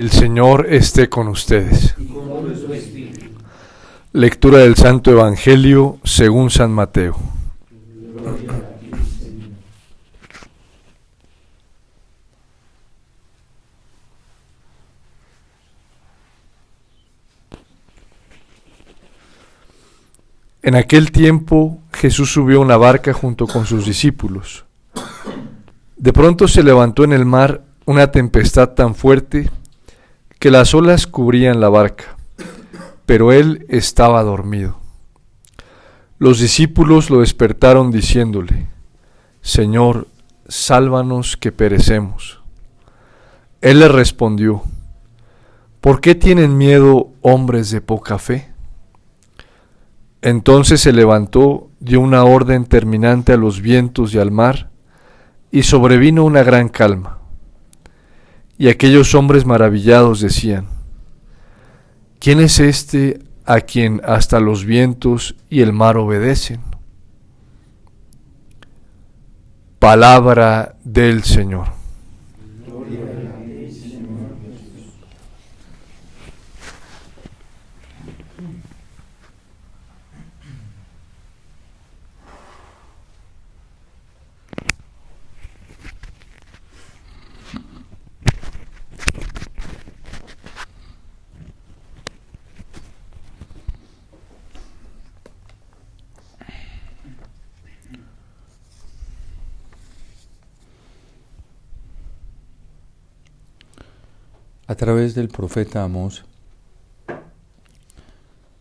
El Señor esté con ustedes. Y con tu espíritu. Lectura del Santo Evangelio según San Mateo. Gloria a ti, Señor. En aquel tiempo Jesús subió a una barca junto con sus discípulos. De pronto se levantó en el mar una tempestad tan fuerte que las olas cubrían la barca, pero él estaba dormido. Los discípulos lo despertaron diciéndole: Señor, sálvanos que perecemos. Él les respondió: ¿Por qué tienen miedo, hombres de poca fe? Entonces se levantó, dio una orden terminante a los vientos y al mar, y sobrevino una gran calma. Y aquellos hombres maravillados decían: ¿Quién es este a quien hasta los vientos y el mar obedecen? Palabra del Señor. Gloria a ti, Señor Jesús. A través del profeta Amós,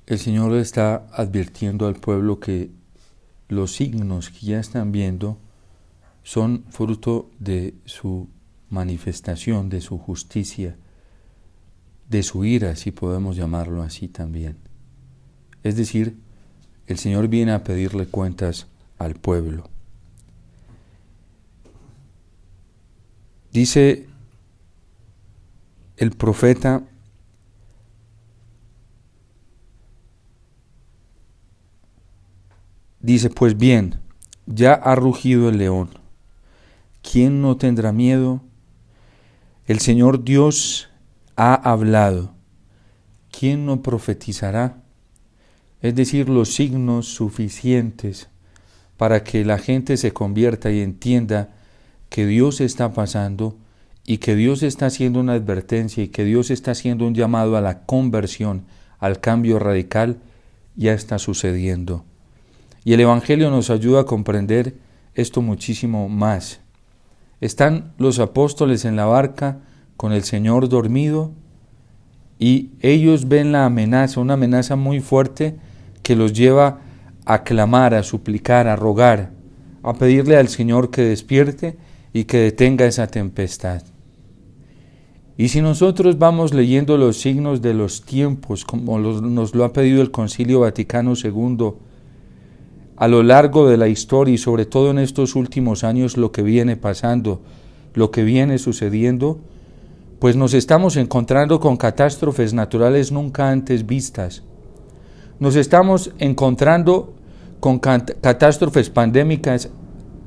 el Señor está advirtiendo al pueblo que los signos que ya están viendo son fruto de su manifestación, de su justicia, de su ira, si podemos llamarlo así también. Es decir, el Señor viene a pedirle cuentas al pueblo. Dice el profeta: pues bien, ya ha rugido el león. ¿Quién no tendrá miedo? El Señor Dios ha hablado. ¿Quién no profetizará? Es decir, los signos suficientes para que la gente se convierta y entienda que Dios está pasando y que Dios está haciendo una advertencia y que Dios está haciendo un llamado a la conversión, al cambio radical, ya está sucediendo. Y el Evangelio nos ayuda a comprender esto muchísimo más. Están los apóstoles en la barca con el Señor dormido y ellos ven la amenaza, una amenaza muy fuerte que los lleva a clamar, a suplicar, a rogar, a pedirle al Señor que despierte y que detenga esa tempestad. Y si nosotros vamos leyendo los signos de los tiempos, como nos lo ha pedido el Concilio Vaticano II, a lo largo de la historia y sobre todo en estos últimos años, lo que viene pasando, lo que viene sucediendo, pues nos estamos encontrando con catástrofes naturales nunca antes vistas. Nos estamos encontrando con catástrofes pandémicas,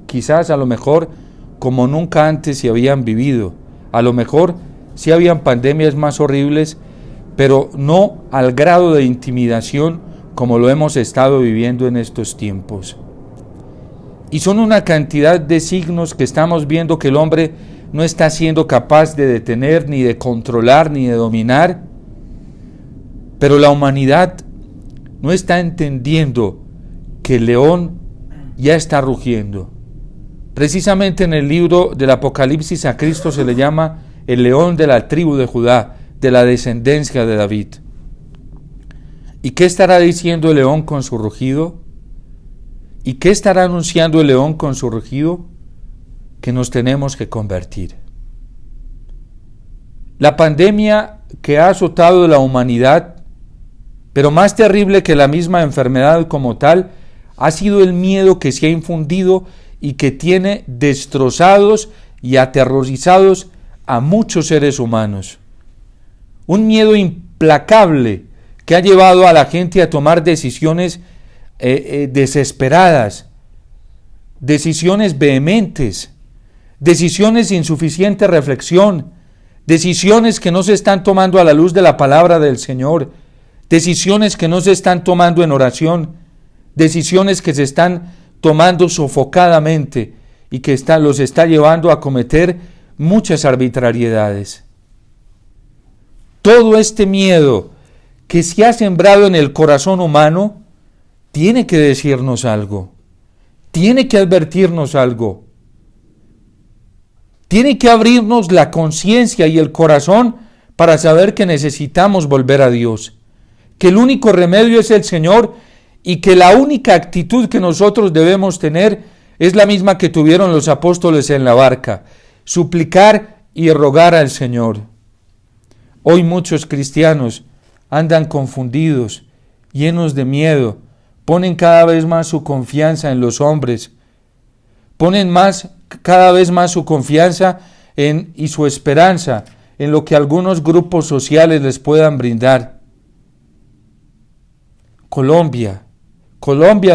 quizás a lo mejor como nunca antes se habían vivido. A lo mejor sí habían pandemias más horribles, pero no al grado de intimidación como lo hemos estado viviendo en estos tiempos. Y son una cantidad de signos que estamos viendo que el hombre no está siendo capaz de detener, ni de controlar, ni de dominar, pero la humanidad no está entendiendo que el león ya está rugiendo. Precisamente en el libro del Apocalipsis a Cristo se le llama el león de la tribu de Judá, de la descendencia de David. ¿Y qué estará diciendo el león con su rugido? ¿Y qué estará anunciando el león con su rugido? Que nos tenemos que convertir. La pandemia que ha azotado a la humanidad, pero más terrible que la misma enfermedad como tal, ha sido el miedo que se ha infundido y que tiene destrozados y aterrorizados a muchos seres humanos. Un miedo implacable que ha llevado a la gente a tomar decisiones desesperadas, decisiones vehementes, decisiones sin suficiente reflexión, decisiones que no se están tomando a la luz de la palabra del Señor, decisiones que no se están tomando en oración, decisiones que se están tomando sofocadamente y que los está llevando a cometer muchas arbitrariedades. Todo este miedo que se ha sembrado en el corazón humano tiene que decirnos algo, tiene que advertirnos algo, tiene que abrirnos la conciencia y el corazón para saber que necesitamos volver a Dios, que el único remedio es el Señor y que la única actitud que nosotros debemos tener es la misma que tuvieron los apóstoles en la barca, suplicar y rogar al Señor. Hoy muchos cristianos andan confundidos, llenos de miedo, ponen cada vez más su confianza en los hombres, ponen cada vez más su confianza y su esperanza en lo que algunos grupos sociales les puedan brindar. Colombia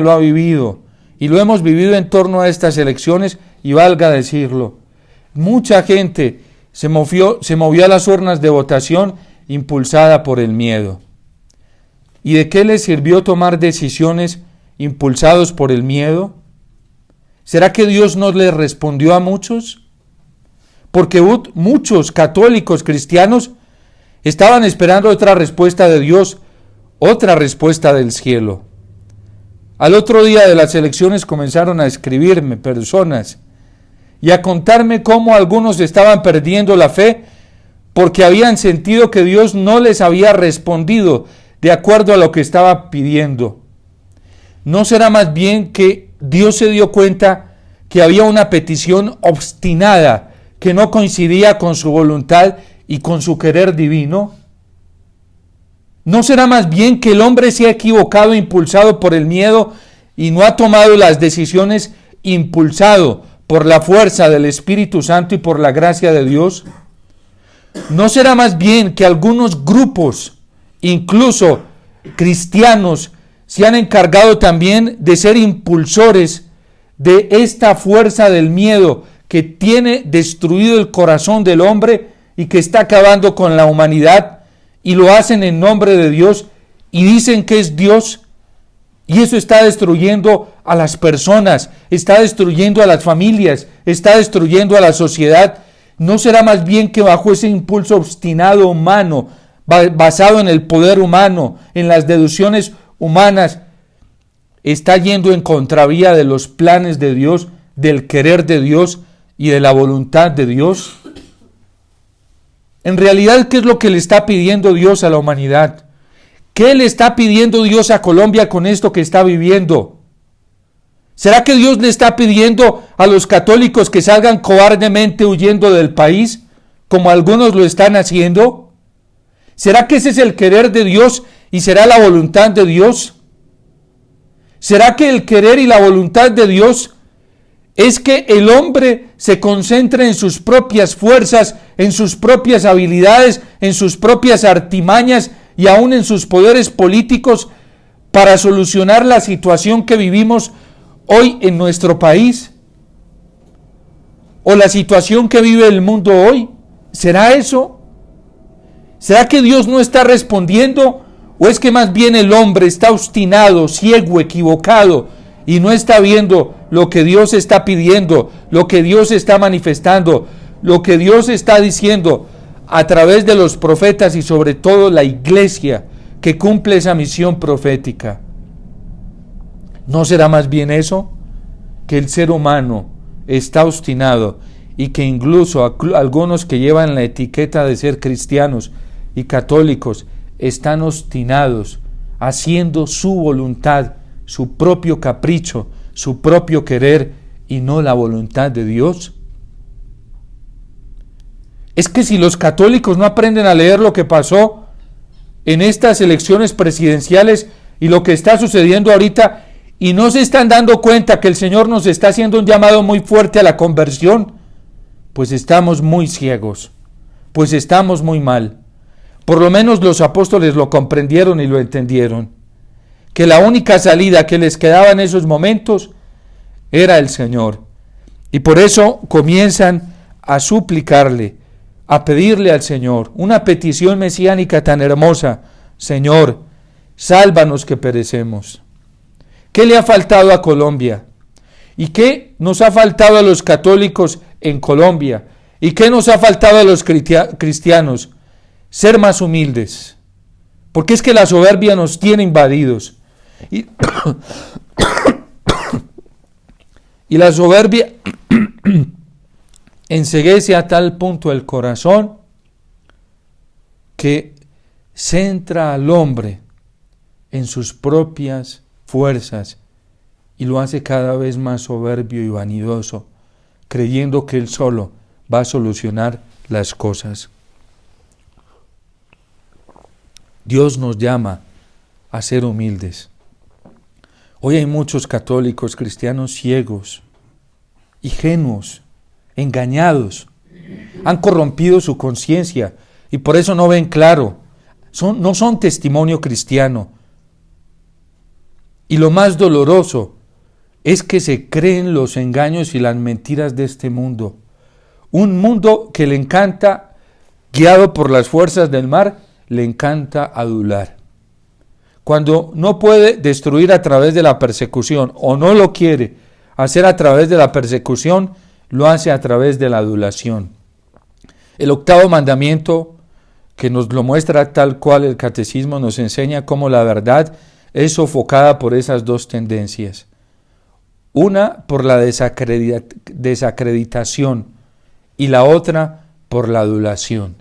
lo ha vivido y lo hemos vivido en torno a estas elecciones y valga decirlo, mucha gente se movió a las urnas de votación impulsada por el miedo. ¿Y de qué les sirvió tomar decisiones impulsados por el miedo? ¿Será que Dios no les respondió a muchos? Porque muchos católicos cristianos estaban esperando otra respuesta de Dios, otra respuesta del cielo. Al otro día de las elecciones comenzaron a escribirme personas y a contarme cómo algunos estaban perdiendo la fe porque habían sentido que Dios no les había respondido de acuerdo a lo que estaba pidiendo. ¿No será más bien que Dios se dio cuenta que había una petición obstinada que no coincidía con su voluntad y con su querer divino? ¿No será más bien que el hombre se ha equivocado impulsado por el miedo y no ha tomado las decisiones impulsado por la fuerza del Espíritu Santo y por la gracia de Dios? ¿No será más bien que algunos grupos, incluso cristianos, se han encargado también de ser impulsores de esta fuerza del miedo que tiene destruido el corazón del hombre y que está acabando con la humanidad? Y lo hacen en nombre de Dios y dicen que es Dios, y eso está destruyendo a las personas, está destruyendo a las familias, está destruyendo a la sociedad. ¿No será más bien que bajo ese impulso obstinado humano, basado en el poder humano, en las deducciones humanas, está yendo en contravía de los planes de Dios, del querer de Dios y de la voluntad de Dios? En realidad, ¿qué es lo que le está pidiendo Dios a la humanidad? ¿Qué le está pidiendo Dios a Colombia con esto que está viviendo? ¿Será que Dios le está pidiendo a los católicos que salgan cobardemente huyendo del país, como algunos lo están haciendo? ¿Será que ese es el querer de Dios y será la voluntad de Dios? ¿Será que el querer y la voluntad de Dios es que el hombre se concentre en sus propias fuerzas, en sus propias habilidades, en sus propias artimañas y aún en sus poderes políticos para solucionar la situación que vivimos hoy en nuestro país? ¿O la situación que vive el mundo hoy? ¿Será eso? ¿Será que Dios no está respondiendo? ¿O es que más bien el hombre está obstinado, ciego, equivocado y no está viendo lo que Dios está pidiendo, lo que Dios está manifestando, lo que Dios está diciendo a través de los profetas y sobre todo la iglesia que cumple esa misión profética? ¿No será más bien eso? Que el ser humano está obstinado y que incluso algunos que llevan la etiqueta de ser cristianos y católicos están obstinados haciendo su voluntad, su propio capricho, su propio querer y no la voluntad de Dios. Es que si los católicos no aprenden a leer lo que pasó en estas elecciones presidenciales y lo que está sucediendo ahorita y no se están dando cuenta que el Señor nos está haciendo un llamado muy fuerte a la conversión, pues estamos muy ciegos, pues estamos muy mal. Por lo menos los apóstoles lo comprendieron y lo entendieron, que la única salida que les quedaba en esos momentos era el Señor. Y por eso comienzan a suplicarle, a pedirle al Señor una petición mesiánica tan hermosa: Señor, sálvanos que perecemos. ¿Qué le ha faltado a Colombia? ¿Y qué nos ha faltado a los católicos en Colombia? ¿Y qué nos ha faltado a los cristianos? Ser más humildes. Porque es que la soberbia nos tiene invadidos. Y la soberbia enceguece a tal punto el corazón que centra al hombre en sus propias fuerzas y lo hace cada vez más soberbio y vanidoso, creyendo que él solo va a solucionar las cosas. Dios nos llama a ser humildes. Hoy hay muchos católicos cristianos ciegos, ingenuos, engañados, han corrompido su conciencia y por eso no ven claro, no son testimonio cristiano. Y lo más doloroso es que se creen los engaños y las mentiras de este mundo. Un mundo que le encanta, guiado por las fuerzas del mar, le encanta adular. Cuando no puede destruir a través de la persecución o no lo quiere hacer a través de la persecución, lo hace a través de la adulación. El 8º mandamiento, que nos lo muestra tal cual el catecismo, nos enseña cómo la verdad es sofocada por esas dos tendencias. Una por la desacreditación y la otra por la adulación.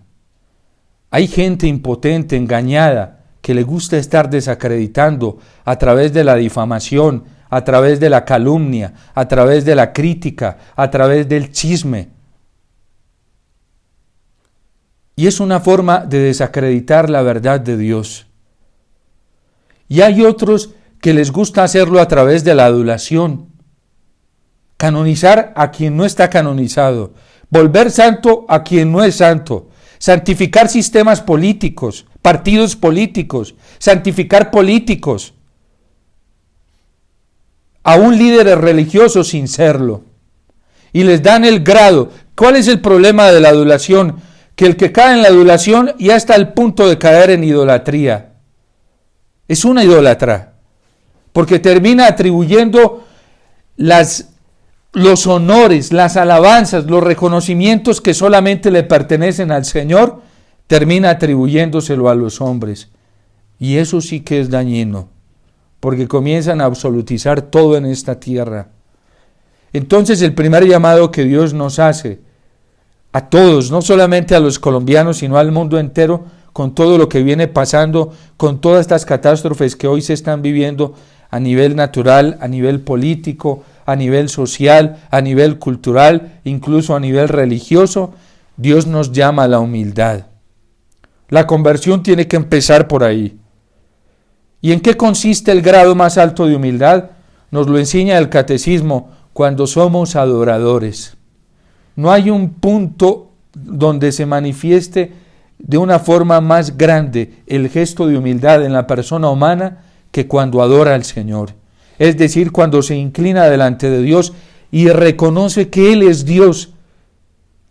Hay gente impotente, engañada, que le gusta estar desacreditando a través de la difamación, a través de la calumnia, a través de la crítica, a través del chisme. Y es una forma de desacreditar la verdad de Dios. Y hay otros que les gusta hacerlo a través de la adulación. Canonizar a quien no está canonizado. Volver santo a quien no es santo. Santificar sistemas políticos, partidos políticos, santificar políticos, aún líderes religiosos sin serlo. Y les dan el grado. ¿Cuál es el problema de la adulación? Que el que cae en la adulación ya está al punto de caer en idolatría. Es una idólatra, porque termina atribuyendo los honores, las alabanzas, los reconocimientos que solamente le pertenecen al Señor, termina atribuyéndoselo a los hombres. Y eso sí que es dañino, porque comienzan a absolutizar todo en esta tierra. Entonces el primer llamado que Dios nos hace a todos, no solamente a los colombianos, sino al mundo entero, con todo lo que viene pasando, con todas estas catástrofes que hoy se están viviendo a nivel natural, a nivel político, a nivel social, a nivel cultural, incluso a nivel religioso, Dios nos llama a la humildad. La conversión tiene que empezar por ahí. ¿Y en qué consiste el grado más alto de humildad? Nos lo enseña el catecismo: cuando somos adoradores. No hay un punto donde se manifieste de una forma más grande el gesto de humildad en la persona humana que cuando adora al Señor. Es decir, cuando se inclina delante de Dios y reconoce que Él es Dios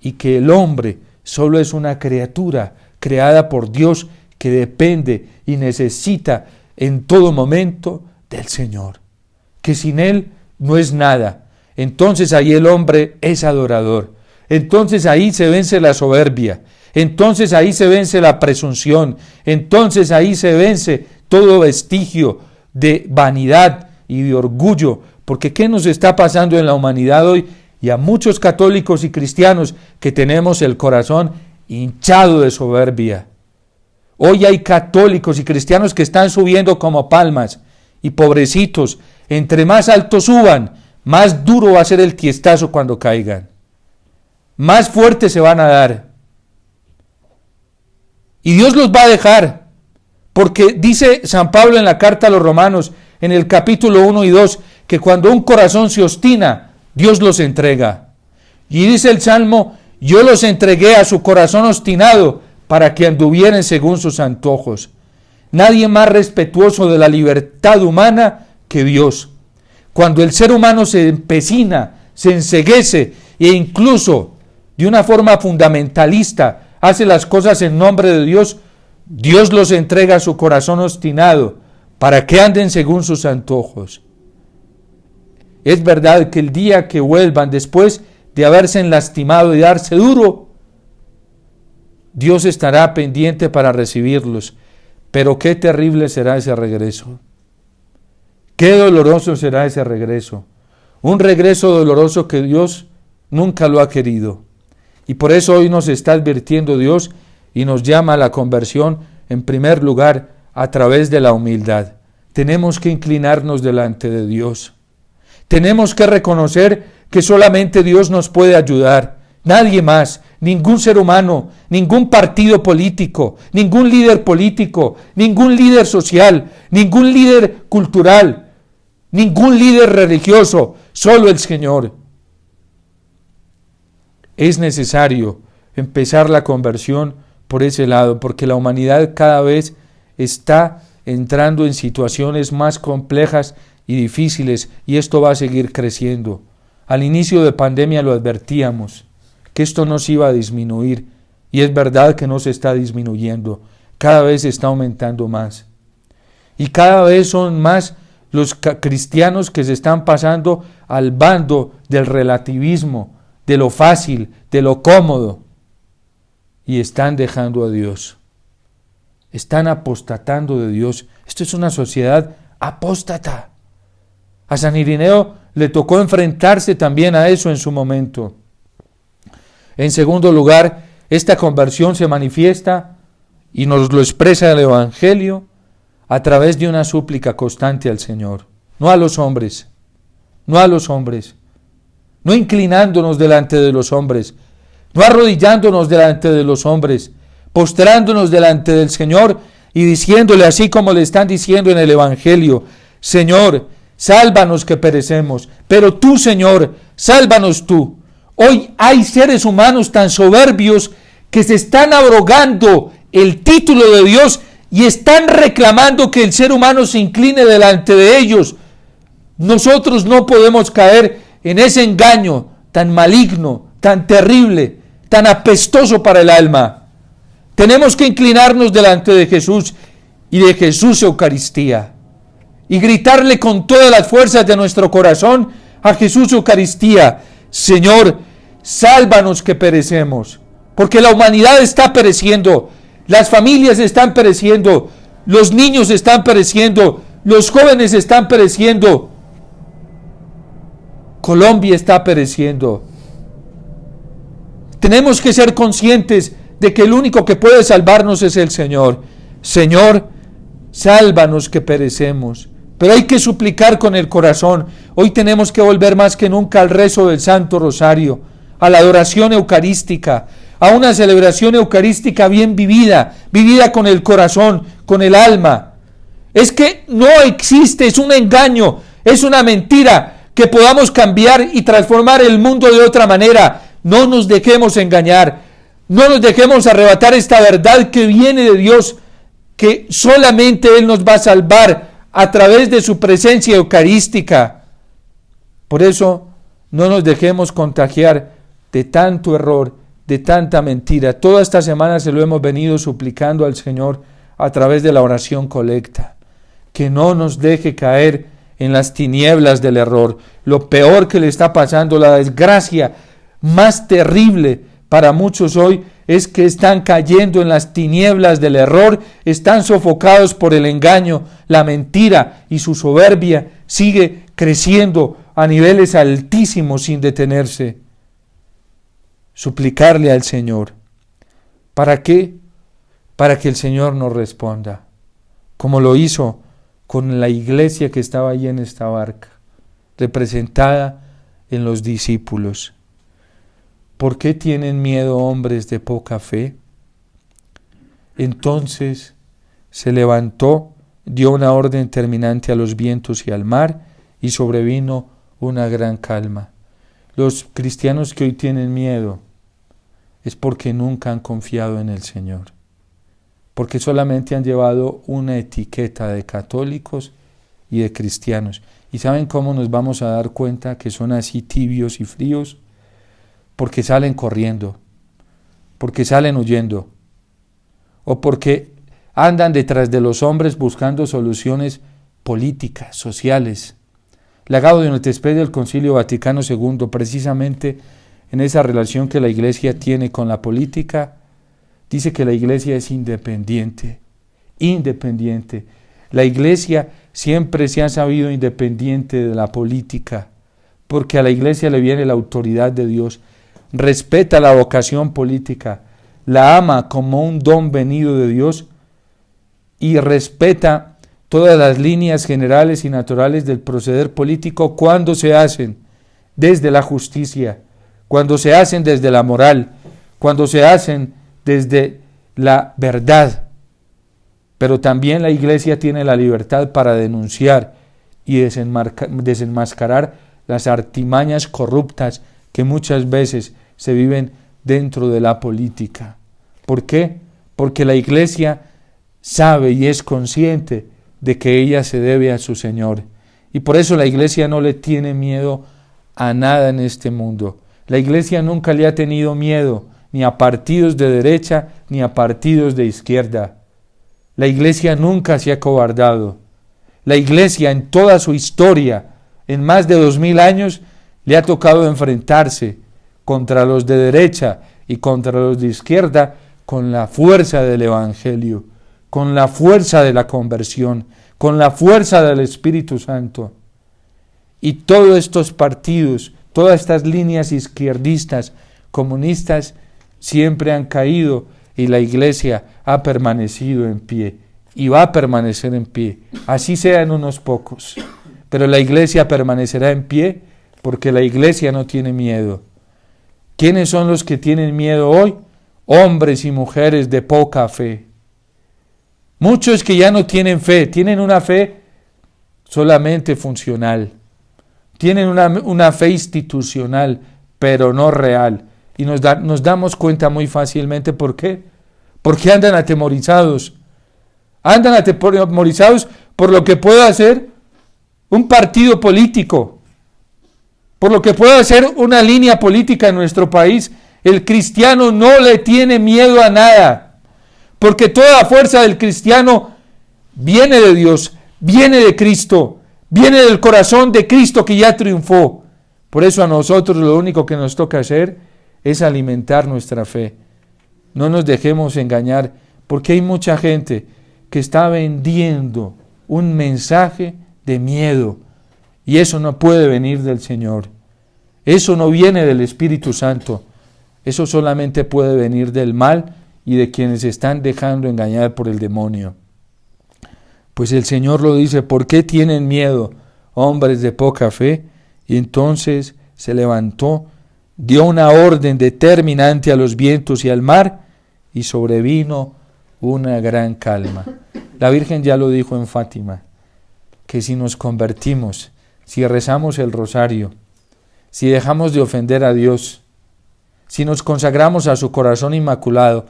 y que el hombre solo es una criatura creada por Dios que depende y necesita en todo momento del Señor, que sin Él no es nada. Entonces ahí el hombre es adorador. Entonces ahí se vence la soberbia. Entonces ahí se vence la presunción. Entonces ahí se vence todo vestigio de vanidad y de orgullo. Porque ¿qué nos está pasando en la humanidad hoy? Y a muchos católicos y cristianos que tenemos el corazón hinchado de soberbia. Hoy hay católicos y cristianos que están subiendo como palmas. Y pobrecitos, entre más alto suban, más duro va a ser el tiestazo cuando caigan. Más fuerte se van a dar. Y Dios los va a dejar. Porque dice San Pablo en la carta a los Romanos, en el capítulo 1 y 2, que cuando un corazón se obstina, Dios los entrega. Y dice el Salmo: yo los entregué a su corazón obstinado para que anduvieren según sus antojos. Nadie más respetuoso de la libertad humana que Dios. Cuando el ser humano se empecina, se enceguece e incluso de una forma fundamentalista hace las cosas en nombre de Dios, Dios los entrega a su corazón obstinado para que anden según sus antojos. Es verdad que el día que vuelvan después de haberse lastimado y darse duro, Dios estará pendiente para recibirlos, pero qué terrible será ese regreso. Qué doloroso será ese regreso. Un regreso doloroso que Dios nunca lo ha querido. Y por eso hoy nos está advirtiendo Dios y nos llama a la conversión en primer lugar a través de la humildad. Tenemos que inclinarnos delante de Dios. Tenemos que reconocer que solamente Dios nos puede ayudar. Nadie más, ningún ser humano, ningún partido político, ningún líder político, ningún líder social, ningún líder cultural, ningún líder religioso, solo el Señor. Es necesario empezar la conversión por ese lado, porque la humanidad cada vez está entrando en situaciones más complejas y difíciles, y esto va a seguir creciendo. Al inicio de pandemia lo advertíamos, que esto no se iba a disminuir, y es verdad que no se está disminuyendo, cada vez está aumentando más. Y cada vez son más los cristianos que se están pasando al bando del relativismo, de lo fácil, de lo cómodo, y están dejando a Dios. Están apostatando de Dios. Esto es una sociedad apóstata. A San Irineo le tocó enfrentarse también a eso en su momento. En segundo lugar, esta conversión se manifiesta y nos lo expresa el Evangelio a través de una súplica constante al Señor. No a los hombres, no a los hombres, no inclinándonos delante de los hombres, no arrodillándonos delante de los hombres, postrándonos delante del Señor y diciéndole así como le están diciendo en el Evangelio: Señor, sálvanos que perecemos, pero tú, Señor, sálvanos tú. Hoy hay seres humanos tan soberbios que se están abrogando el título de Dios y están reclamando que el ser humano se incline delante de ellos. Nosotros no podemos caer en ese engaño tan maligno, tan terrible, tan apestoso para el alma. Tenemos que inclinarnos delante de Jesús y de Jesús Eucaristía y gritarle con todas las fuerzas de nuestro corazón a Jesús Eucaristía: Señor, sálvanos que perecemos, porque la humanidad está pereciendo, las familias están pereciendo, los niños están pereciendo, los jóvenes están pereciendo, Colombia está pereciendo. Tenemos que ser conscientes de que el único que puede salvarnos es el Señor. Señor, sálvanos que perecemos. Pero hay que suplicar con el corazón. Hoy tenemos que volver más que nunca al rezo del Santo Rosario, a la adoración eucarística, a una celebración eucarística bien vivida, vivida con el corazón, con el alma. Es que no existe, es un engaño, es una mentira que podamos cambiar y transformar el mundo de otra manera. No nos dejemos engañar, no nos dejemos arrebatar esta verdad que viene de Dios, que solamente Él nos va a salvar a través de su presencia eucarística. Por eso no nos dejemos contagiar de tanto error, de tanta mentira. Toda esta semana se lo hemos venido suplicando al Señor a través de la oración colecta, que no nos deje caer en las tinieblas del error. Lo peor que le está pasando, la desgracia más terrible para muchos hoy, es que están cayendo en las tinieblas del error, están sofocados por el engaño, la mentira, y su soberbia sigue creciendo a niveles altísimos sin detenerse. Suplicarle al Señor. ¿Para qué? Para que el Señor nos responda, como lo hizo con la iglesia que estaba ahí en esta barca, representada en los discípulos. ¿Por qué tienen miedo hombres de poca fe? Entonces se levantó, dio una orden terminante a los vientos y al mar, y sobrevino una gran calma. Los cristianos que hoy tienen miedo es porque nunca han confiado en el Señor, porque solamente han llevado una etiqueta de católicos y de cristianos. ¿Y saben cómo nos vamos a dar cuenta que son así tibios y fríos? Porque salen corriendo, porque salen huyendo, o porque andan detrás de los hombres buscando soluciones políticas, sociales. La Gaudium et Spes del Concilio Vaticano II, precisamente en esa relación que la Iglesia tiene con la política, dice que la Iglesia es independiente. La Iglesia siempre se ha sabido independiente de la política, porque a la Iglesia le viene la autoridad de Dios, respeta la vocación política, la ama como un don venido de Dios y respeta todas las líneas generales y naturales del proceder político cuando se hacen desde la justicia, cuando se hacen desde la moral, cuando se hacen desde la verdad. Pero también la Iglesia tiene la libertad para denunciar y desenmascarar las artimañas corruptas que muchas veces se viven dentro de la política. ¿Por qué? Porque la Iglesia sabe y es consciente de que ella se debe a su Señor. Y por eso la Iglesia no le tiene miedo a nada en este mundo. La Iglesia nunca le ha tenido miedo ni a partidos de derecha ni a partidos de izquierda. La Iglesia nunca se ha cobardado. La Iglesia en toda su historia, en más de 2000 años, le ha tocado enfrentarse contra los de derecha y contra los de izquierda con la fuerza del Evangelio, con la fuerza de la conversión, con la fuerza del Espíritu Santo. Y todos estos partidos, todas estas líneas izquierdistas, comunistas, siempre han caído y la Iglesia ha permanecido en pie y va a permanecer en pie, así sean unos pocos, pero la Iglesia permanecerá en pie porque la Iglesia no tiene miedo. ¿Quiénes son los que tienen miedo hoy? Hombres y mujeres de poca fe. Muchos que ya no tienen fe, tienen una fe solamente funcional, tienen una fe institucional, pero no real. Y nos damos cuenta muy fácilmente por qué. Porque andan atemorizados. Andan atemorizados por lo que pueda hacer un partido político, por lo que pueda hacer una línea política en nuestro país. El cristiano no le tiene miedo a nada, porque toda la fuerza del cristiano viene de Dios, viene de Cristo, viene del corazón de Cristo que ya triunfó. Por eso a nosotros lo único que nos toca hacer es alimentar nuestra fe. No nos dejemos engañar, porque hay mucha gente que está vendiendo un mensaje de miedo, y eso no puede venir del Señor. Eso no viene del Espíritu Santo. Eso solamente puede venir del mal y de quienes se están dejando engañar por el demonio. Pues el Señor lo dice: ¿por qué tienen miedo, hombres de poca fe? Y entonces se levantó, dio una orden determinante a los vientos y al mar, y sobrevino una gran calma. La Virgen ya lo dijo en Fátima, que si nos convertimos, si rezamos el rosario, si dejamos de ofender a Dios, si nos consagramos a su corazón inmaculado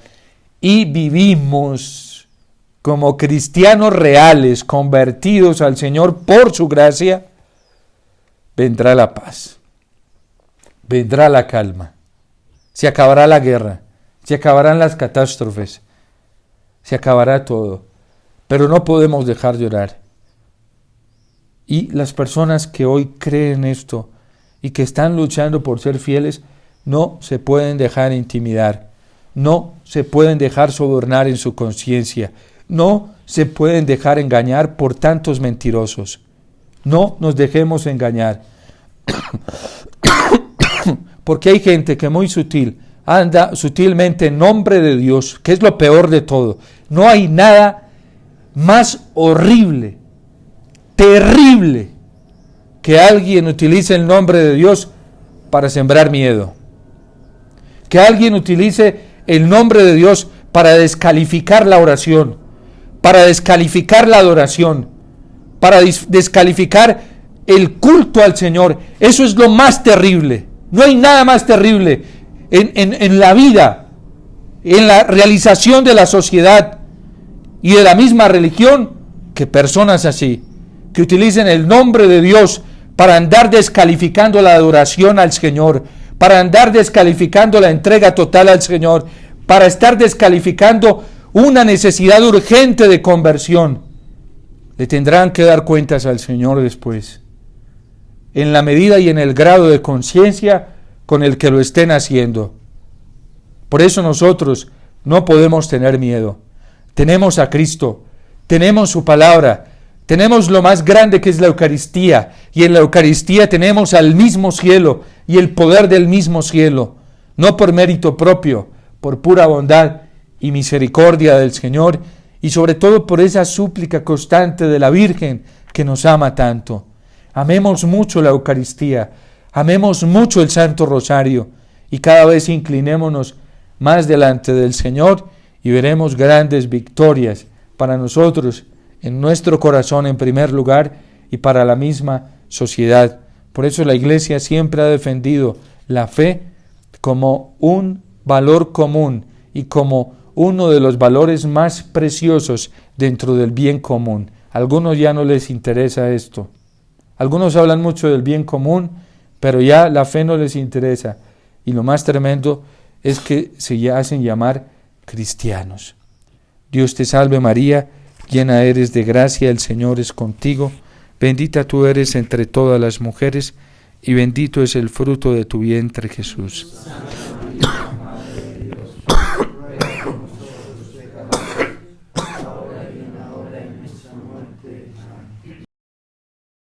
y vivimos como cristianos reales, convertidos al Señor por su gracia, vendrá la paz, vendrá la calma, se acabará la guerra, se acabarán las catástrofes, se acabará todo, pero no podemos dejar de orar. Y las personas que hoy creen esto y que están luchando por ser fieles, no se pueden dejar intimidar, no se pueden dejar sobornar en su conciencia, no se pueden dejar engañar por tantos mentirosos. No nos dejemos engañar, porque hay gente que muy sutil anda sutilmente en nombre de Dios, que es lo peor de todo. No hay nada más horrible, terrible, que alguien utilice el nombre de Dios para sembrar miedo, que alguien utilice el nombre de Dios para descalificar la oración, para descalificar la adoración, para descalificar el culto al Señor. Eso es lo más terrible. No hay nada más terrible en la vida, en la realización de la sociedad y de la misma religión, que personas así, que utilicen el nombre de Dios para andar descalificando la adoración al Señor, para andar descalificando la entrega total al Señor, para estar descalificando una necesidad urgente de conversión. Le tendrán que dar cuentas al Señor después, en la medida y en el grado de conciencia con el que lo estén haciendo. Por eso nosotros no podemos tener miedo. Tenemos a Cristo, tenemos su palabra, tenemos lo más grande que es la Eucaristía, y en la Eucaristía tenemos al mismo cielo y el poder del mismo cielo, no por mérito propio, por pura bondad y misericordia del Señor, y sobre todo por esa súplica constante de la Virgen que nos ama tanto. Amemos mucho la Eucaristía, amemos mucho el Santo Rosario, y cada vez inclinémonos más delante del Señor y veremos grandes victorias para nosotros, en nuestro corazón en primer lugar y para la misma sociedad. Por eso la Iglesia siempre ha defendido la fe como un valor común y como uno de los valores más preciosos dentro del bien común. A algunos ya no les interesa esto. Algunos hablan mucho del bien común, pero ya la fe no les interesa. Y lo más tremendo es que se hacen llamar cristianos. Dios te salve María, llena eres de gracia, el Señor es contigo. Bendita tú eres entre todas las mujeres, y bendito es el fruto de tu vientre, Jesús.